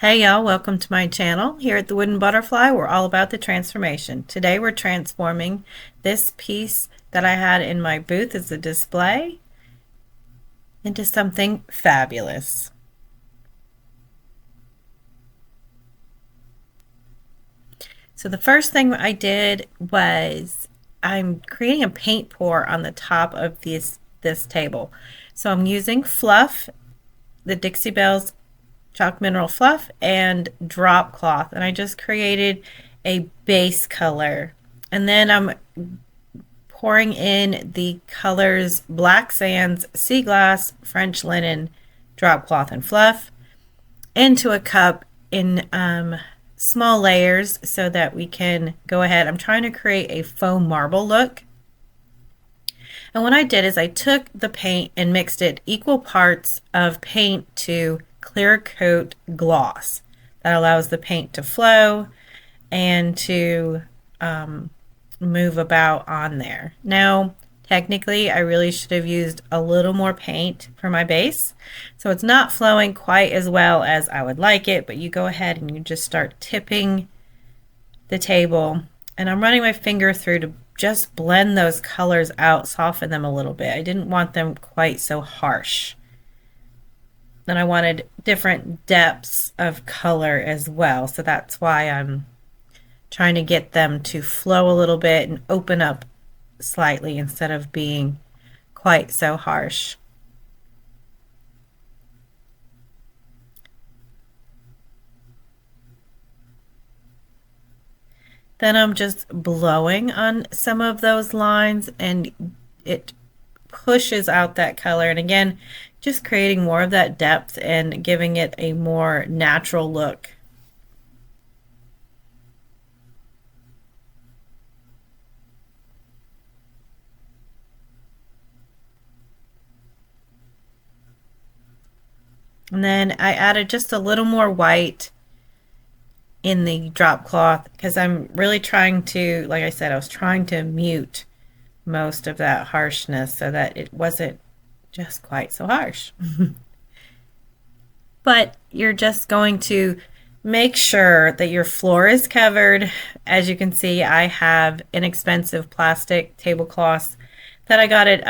Hey y'all, welcome to my channel. Here at the Wooden Butterfly, we're all about the transformation. Today we're transforming this piece that I had in my booth as a display into something fabulous. So the first thing I did was I'm creating a paint pour on the top of this table. So I'm using Fluff, the Dixie Belle's chalk mineral fluff, and drop cloth, and I just created a base color, and then I'm pouring in the colors black sands, sea glass, French linen, drop cloth, and fluff into a cup in small layers so that we can go ahead. I'm trying to create a faux marble look. And what I did is I took the paint and mixed it equal parts of paint to clear coat gloss. That allows the paint to flow and to move about on there. Now, technically, I really should have used a little more paint for my base. So it's not flowing quite as well as I would like it, but you go ahead and you just start tipping the table. And I'm running my finger through to just blend those colors out, soften them a little bit. I didn't want them quite so harsh. And I wanted different depths of color as well. So that's why I'm trying to get them to flow a little bit and open up slightly instead of being quite so harsh. Then I'm just blowing on some of those lines and it pushes out that color. And again, just creating more of that depth and giving it a more natural look. And then I added just a little more white in the drop cloth because I'm really trying to, like I said, I was trying to mute most of that harshness so that it wasn't just quite so harsh. But you're just going to make sure that your floor is covered. As you can see, I have inexpensive plastic tablecloths that I got at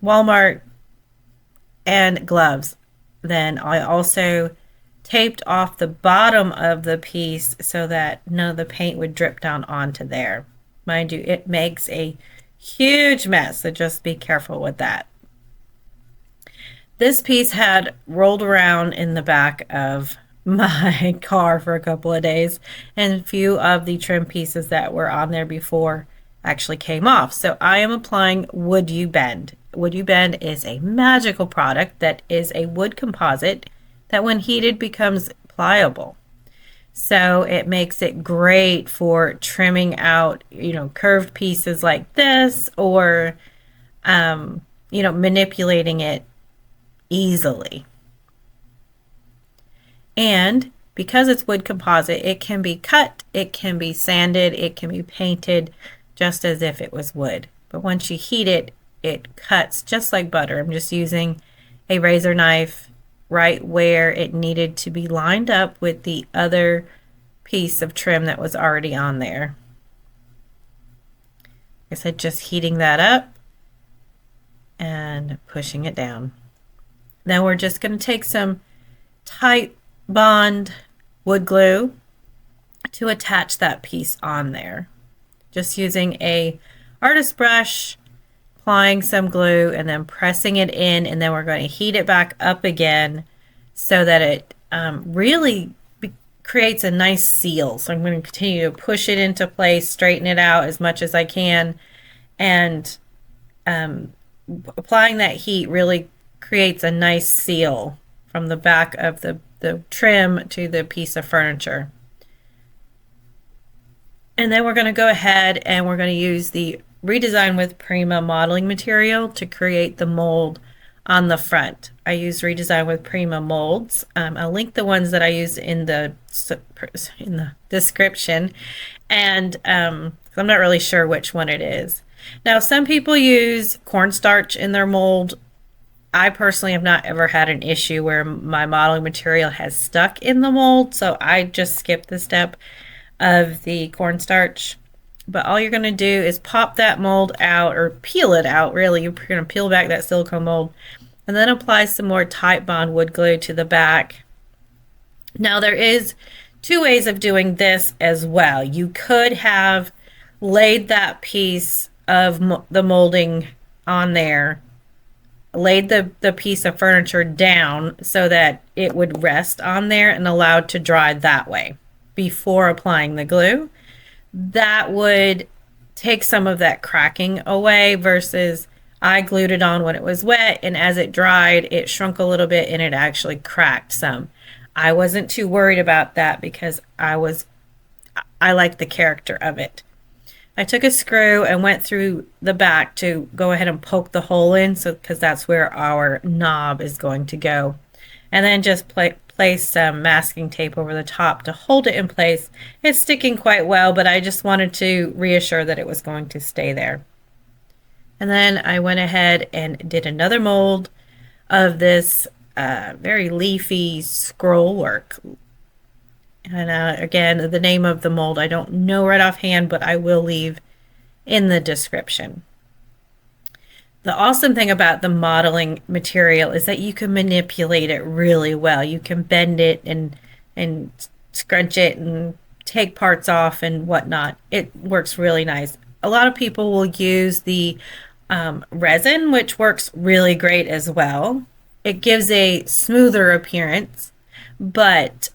Walmart and gloves. Then I also taped off the bottom of the piece so that none of the paint would drip down onto there. Mind you, it makes a huge mess, so just be careful with that. This piece had rolled around in the back of my car for a couple of days, and a few of the trim pieces that were on there before actually came off. So I am applying Wood You Bend. Wood You Bend is a magical product that is a wood composite that when heated becomes pliable. So it makes it great for trimming out, curved pieces like this, or, manipulating it easily. And because it's wood composite, it can be cut, it can be sanded, it can be painted just as if it was wood. But once you heat it, it cuts just like butter. I'm just using a razor knife right where it needed to be lined up with the other piece of trim that was already on there. Like I said, just heating that up and pushing it down. Then we're just going to take some tight bond wood glue to attach that piece on there. Just using a artist brush, applying some glue and then pressing it in, and then we're going to heat it back up again so that it really creates a nice seal. So I'm going to continue to push it into place, straighten it out as much as I can, and applying that heat really creates a nice seal from the back of the trim to the piece of furniture. And then we're going to go ahead and we're going to use the Redesign with Prima modeling material to create the mold on the front. I use Redesign with Prima molds. I'll link the ones that I used in the description, and I'm not really sure which one it is. Now, some people use cornstarch in their mold. I personally have not ever had an issue where my modeling material has stuck in the mold, so I just skip the step of the cornstarch. But all you're going to do is pop that mold out, or peel it out, really. You're going to peel back that silicone mold and then apply some more Titebond wood glue to the back. Now there is two ways of doing this as well. You could have laid that piece of the molding on there, laid the piece of furniture down so that it would rest on there and allowed to dry that way before applying the glue. That would take some of that cracking away, versus I glued it on when it was wet, and as it dried it shrunk a little bit and it actually cracked some. I wasn't too worried about that because I liked the character of it. I took a screw and went through the back to go ahead and poke the hole in, so because that's where our knob is going to go, and then just place some masking tape over the top to hold it in place. It's sticking quite well, but I just wanted to reassure that it was going to stay there. And then I went ahead and did another mold of this very leafy scroll work. And again, the name of the mold I don't know right offhand, but I will leave in the description. The awesome thing about the modeling material is that you can manipulate it really well. You can bend it and scrunch it and take parts off and whatnot. It works really nice. A lot of people will use the resin, which works really great as well. It gives a smoother appearance, but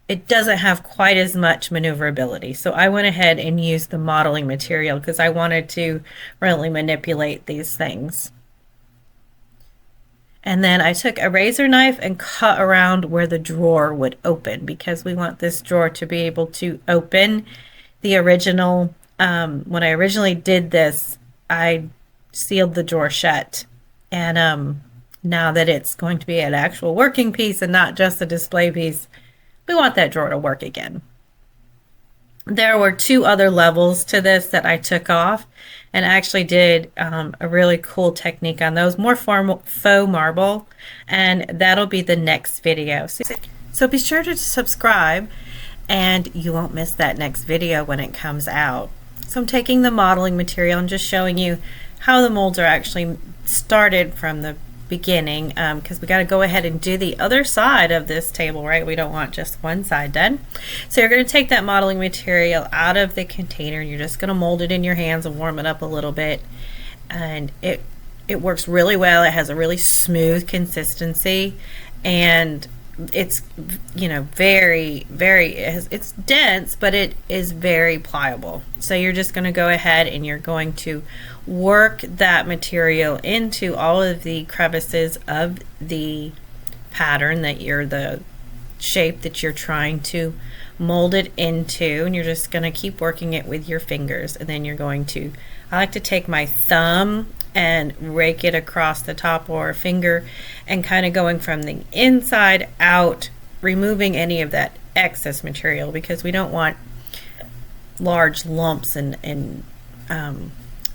it doesn't have quite as much maneuverability. So I went ahead and used the modeling material because I wanted to really manipulate these things. And then I took a razor knife and cut around where the drawer would open, because we want this drawer to be able to open. The original, when I originally did this, I sealed the drawer shut. And now that it's going to be an actual working piece and not just a display piece, we want that drawer to work again. There were two other levels to this that I took off and actually did a really cool technique on those, more faux marble, and that'll be the next video. So be sure to subscribe and you won't miss that next video when it comes out. So I'm taking the modeling material and just showing you how the molds are actually started from the beginning, because we got to go ahead and do the other side of this table, right? We don't want just one side done. So you're going to take that modeling material out of the container. You're just going to mold it in your hands and warm it up a little bit, and it works really well. It has a really smooth consistency, and it's, you know, it's dense, but it is very pliable. So you're just going to go ahead and you're going to work that material into all of the crevices of the pattern the shape that you're trying to mold it into, and you're just going to keep working it with your fingers. And then you're going to, I like to take my thumb and rake it across the top, or a finger, and kind of going from the inside out, removing any of that excess material, because we don't want large lumps and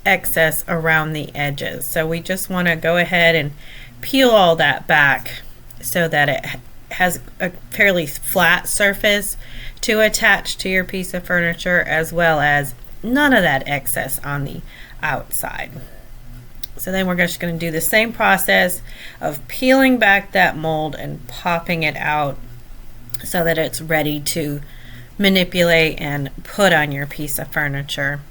excess around the edges. So we just want to go ahead and peel all that back so that it has a fairly flat surface to attach to your piece of furniture, as well as none of that excess on the outside. So then we're just going to do the same process of peeling back that mold and popping it out so that it's ready to manipulate and put on your piece of furniture.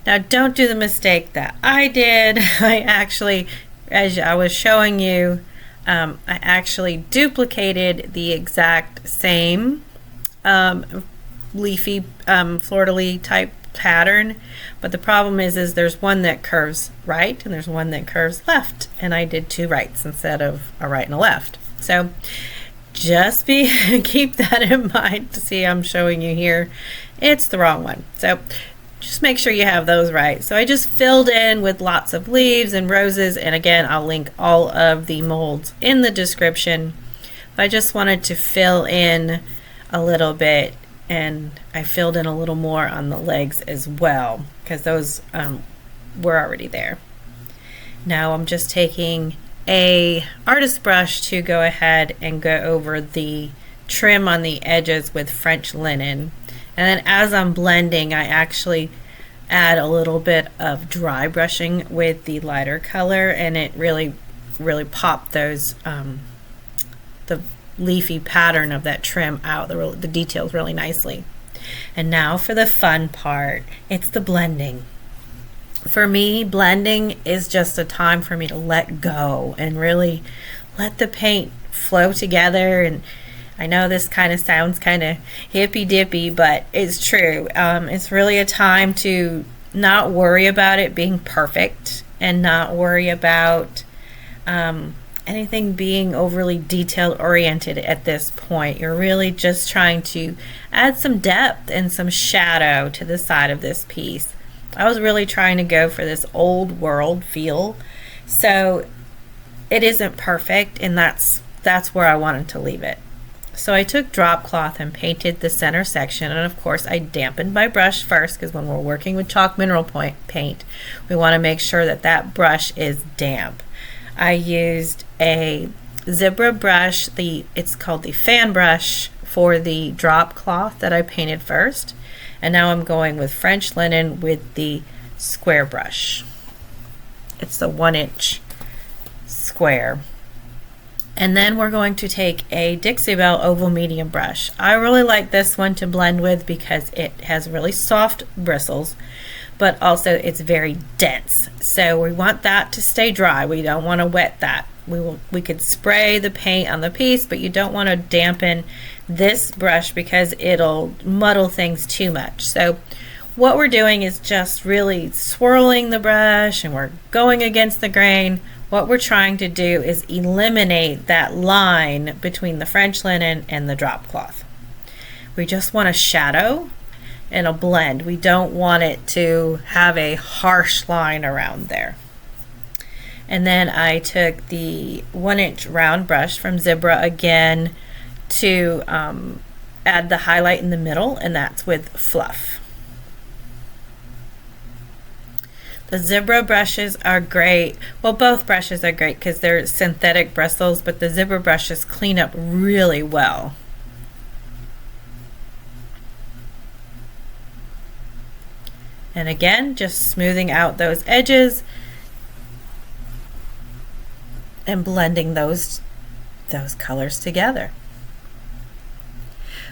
Now don't do the mistake that I did. I actually, as I was showing you, I actually duplicated the exact same leafy fleur-de-lis type pattern, but the problem is there's one that curves right and there's one that curves left, and I did two rights instead of a right and a left. So just keep that in mind. To see, I'm showing you here, it's the wrong one, so just make sure you have those right. So I just filled in with lots of leaves and roses, and again, I'll link all of the molds in the description. But I just wanted to fill in a little bit, and I filled in a little more on the legs as well, because those were already there. Now I'm just taking a artist brush to go ahead and go over the trim on the edges with French linen. And then as I'm blending, I actually add a little bit of dry brushing with the lighter color, and it really popped those the leafy pattern of that trim out, the details really nicely. And now for the fun part, it's the blending. For me, blending is just a time for me to let go and really let the paint flow together. And I know this kind of sounds kind of hippy dippy, but it's true. It's really a time to not worry about it being perfect and not worry about anything being overly detail oriented at this point. You're really just trying to add some depth and some shadow to the side of this piece. I was really trying to go for this old world feel, so it isn't perfect, and that's where I wanted to leave it. So I took drop cloth and painted the center section, and of course I dampened my brush first, because when we're working with chalk mineral paint, we want to make sure that that brush is damp. I used a zebra brush, it's called the fan brush, for the drop cloth that I painted first. And now I'm going with French linen with the square brush. It's the 1-inch square. And then we're going to take a Dixie Belle oval medium brush. I really like this one to blend with because it has really soft bristles, but also it's very dense. So we want that to stay dry. We don't want to wet that. We could spray the paint on the piece, but you don't want to dampen this brush because it'll muddle things too much. So what we're doing is just really swirling the brush, and we're going against the grain. What we're trying to do is eliminate that line between the French linen and the drop cloth. We just want a shadow and a blend. We don't want it to have a harsh line around there. And then I took the 1-inch round brush from Zebra again to add the highlight in the middle, and that's with Fluff. The Zebra brushes are great. Well, both brushes are great because they're synthetic bristles, but the Zebra brushes clean up really well. And again, just smoothing out those edges and blending those colors together.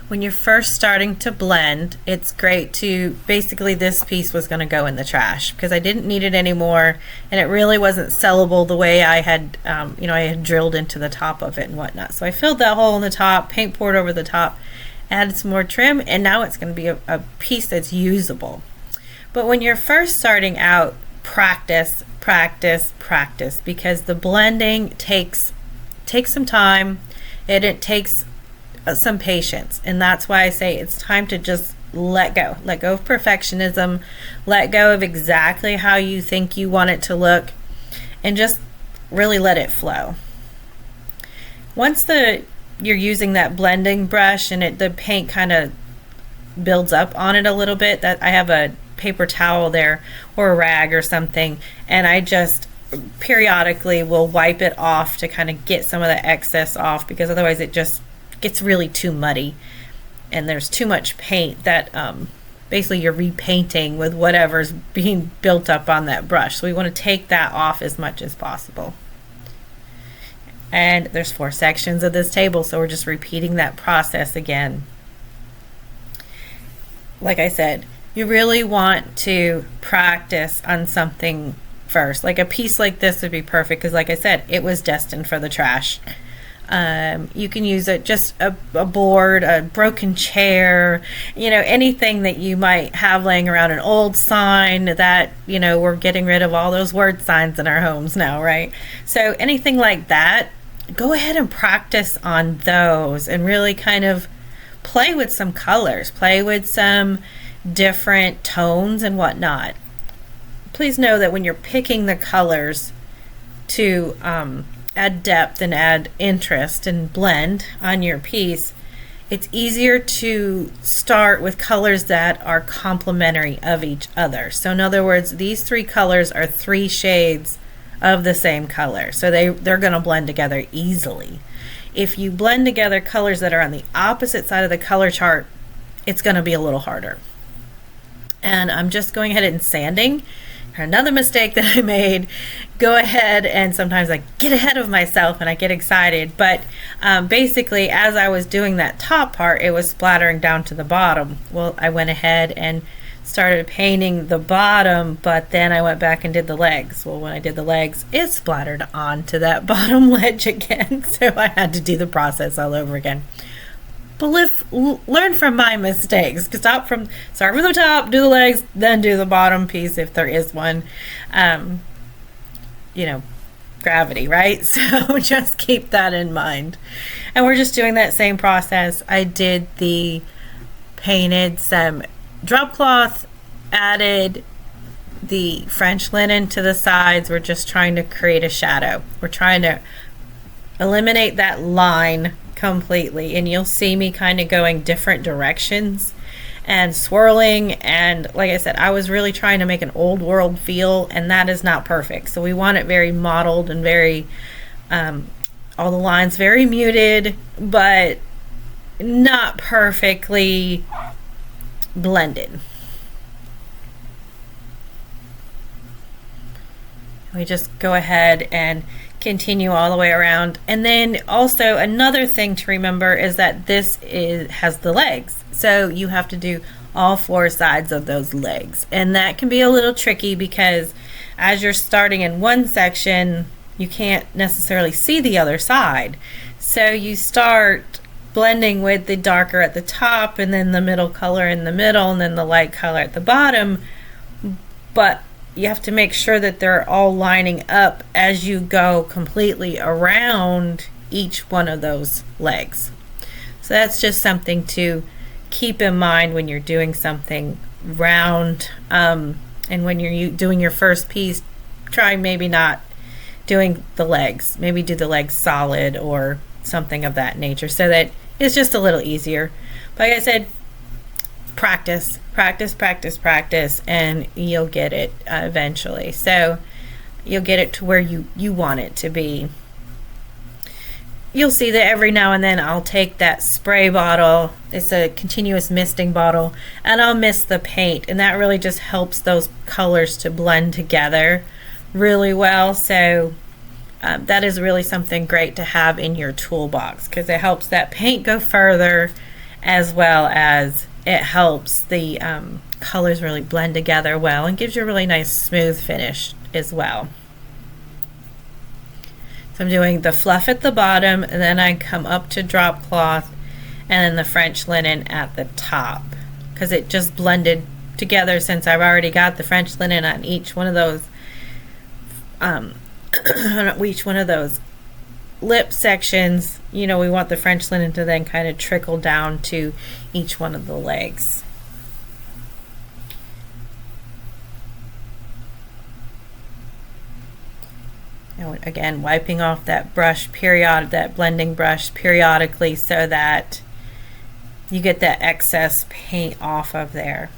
When you're first starting to blend, it's great to, basically this piece was going to go in the trash because I didn't need it anymore, and it really wasn't sellable the way I had, I had drilled into the top of it and whatnot. So I filled that hole in the top, paint poured over the top, added some more trim, and now it's going to be a piece that's usable. But when you're first starting out, practice, practice, practice, because the blending takes some time, and it takes some patience, and that's why I say it's time to just let go of perfectionism, let go of exactly how you think you want it to look, and just really let it flow. Once you're using that blending brush and the paint kind of builds up on it a little bit, that I have a paper towel there or a rag or something, and I just periodically will wipe it off to kind of get some of the excess off, because otherwise it just gets really too muddy and there's too much paint that basically you're repainting with whatever's being built up on that brush. So we want to take that off as much as possible. And there's 4 sections of this table, so we're just repeating that process again. Like I said, you really want to practice on something first. Like a piece like this would be perfect because, like I said, it was destined for the trash. You can use it just a board, a broken chair, anything that you might have laying around, an old sign that, we're getting rid of all those word signs in our homes now, right? So anything like that, go ahead and practice on those and really kind of play with some colors, play with some different tones and whatnot. Please know that when you're picking the colors to add depth and add interest and blend on your piece, it's easier to start with colors that are complementary of each other. So in other words, these 3 colors are 3 shades of the same color. So they're going to blend together easily. If you blend together colors that are on the opposite side of the color chart, it's going to be a little harder. And I'm just going ahead and sanding. Another mistake that I made, go ahead, and sometimes I get ahead of myself and I get excited, but basically as I was doing that top part, it was splattering down to the bottom. Well, I went ahead and started painting the bottom, but then I went back and did the legs. Well, when I did the legs, it splattered onto that bottom ledge again, so I had to do the process all over again. But learn from my mistakes. Start from the top, do the legs, then do the bottom piece if there is one. Gravity, right? So just keep that in mind. And we're just doing that same process. I painted some drop cloth, added the French linen to the sides. We're just trying to create a shadow. We're trying to eliminate that line completely, and you'll see me kind of going different directions and swirling, and like I said, I was really trying to make an old world feel, and that is not perfect. So we want it very mottled and very all the lines very muted, but not perfectly blended. We just go ahead and continue all the way around. And then also another thing to remember is that this has the legs, so you have to do all four sides of those legs, and that can be a little tricky because as you're starting in one section, you can't necessarily see the other side, so you start blending with the darker at the top and then the middle color in the middle and then the light color at the bottom, but you have to make sure that they're all lining up as you go completely around each one of those legs. So that's just something to keep in mind when you're doing something round, and when you're doing your first piece, try maybe not doing the legs, maybe do the legs solid or something of that nature so that it's just a little easier. But like I said, practice, and you'll get it eventually. So you'll get it to where you want it to be. You'll see that every now and then I'll take that spray bottle, it's a continuous misting bottle, and I'll mist the paint, and that really just helps those colors to blend together really well. So that is really something great to have in your toolbox because it helps that paint go further, as well as it helps the colors really blend together well and gives you a really nice smooth finish as well. So I'm doing the fluff at the bottom, and then I come up to drop cloth and then the French linen at the top because it just blended together since I've already got the French linen on each one of those lip sections. We want the French linen to then kind of trickle down to each one of the legs. And again, wiping off that blending brush periodically so that you get that excess paint off of there.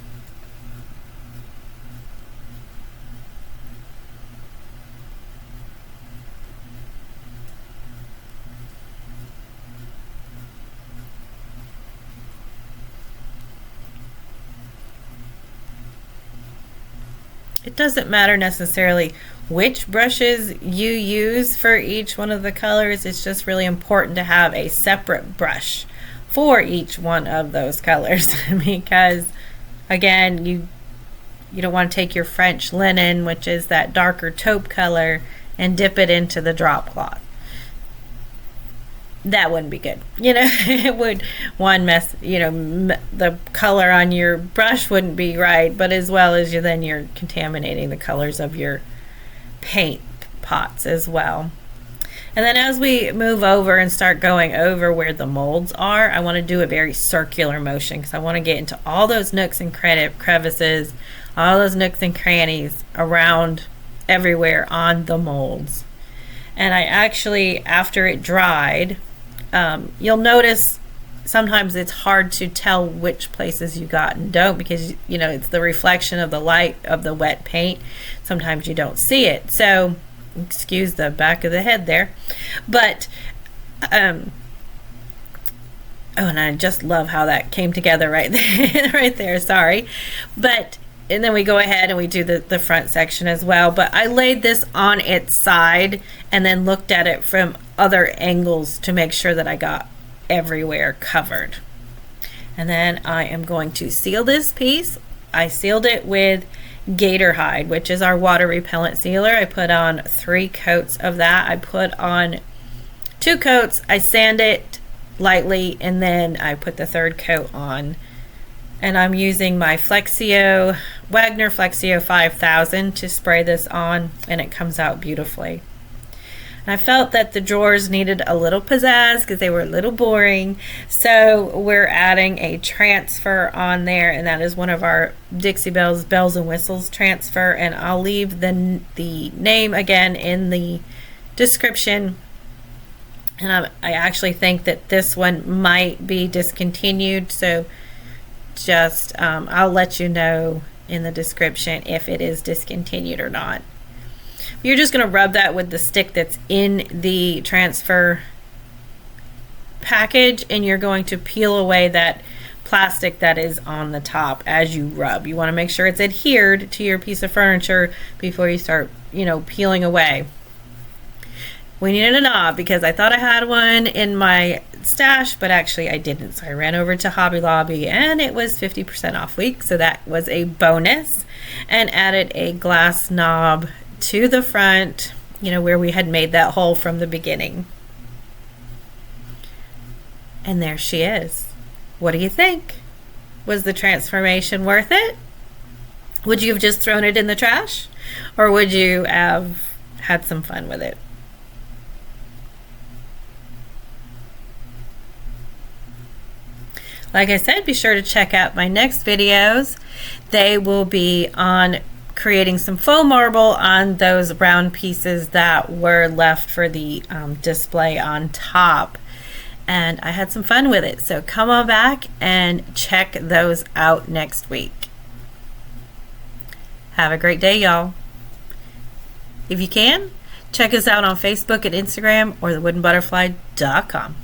It doesn't matter necessarily which brushes you use for each one of the colors. It's just really important to have a separate brush for each one of those colors because again, you don't want to take your French linen, which is that darker taupe color, and dip it into the drop cloth. That wouldn't be good. It would the color on your brush wouldn't be right, but as well as you're contaminating the colors of your paint pots as well. And then as we move over and start going over where the molds are, I want to do a very circular motion because I want to get into all those nooks and crevices, all those nooks and crannies around everywhere on the molds. And I actually, after it dried, you'll notice sometimes it's hard to tell which places you got and don't because it's the reflection of the light of the wet paint. Sometimes you don't see it. So Excuse the back of the head there. But oh, and I just love how that came together right there, right there. Sorry, but and then we go ahead and we do the front section as well. But I laid this on its side and then looked at it from other angles to make sure that I got everywhere covered. And then I am going to seal this piece. I sealed it with Gator hide, which is our water repellent sealer. I put on 3 coats of that. I put on 2 coats. I sand it lightly, and then I put the 3rd coat on. And I'm using my Wagner Flexio 5000 to spray this on, and it comes out beautifully. And I felt that the drawers needed a little pizzazz because they were a little boring, so we're adding a transfer on there, and that is one of our Dixie Belle's Bells and Whistles transfer, and I'll leave the name again in the description. And I actually think that this one might be discontinued, so just I'll let you know in the description if it is discontinued or not. You're just going to rub that with the stick that's in the transfer package, and you're going to peel away that plastic that is on the top as you rub. You want to make sure it's adhered to your piece of furniture before you start, peeling away. We needed a knob because I thought I had one in my stash, but actually I didn't. So I ran over to Hobby Lobby and it was 50% off week, so that was a bonus, and added a glass knob to the front, where we had made that hole from the beginning. And there she is. What do you think? Was the transformation worth it? Would you have just thrown it in the trash, or would you have had some fun with it? Like I said, be sure to check out my next videos. They will be on creating some faux marble on those round pieces that were left for the display on top. And I had some fun with it. So come on back and check those out next week. Have a great day, y'all. If you can, check us out on Facebook and Instagram or thewoodenbutterfly.com.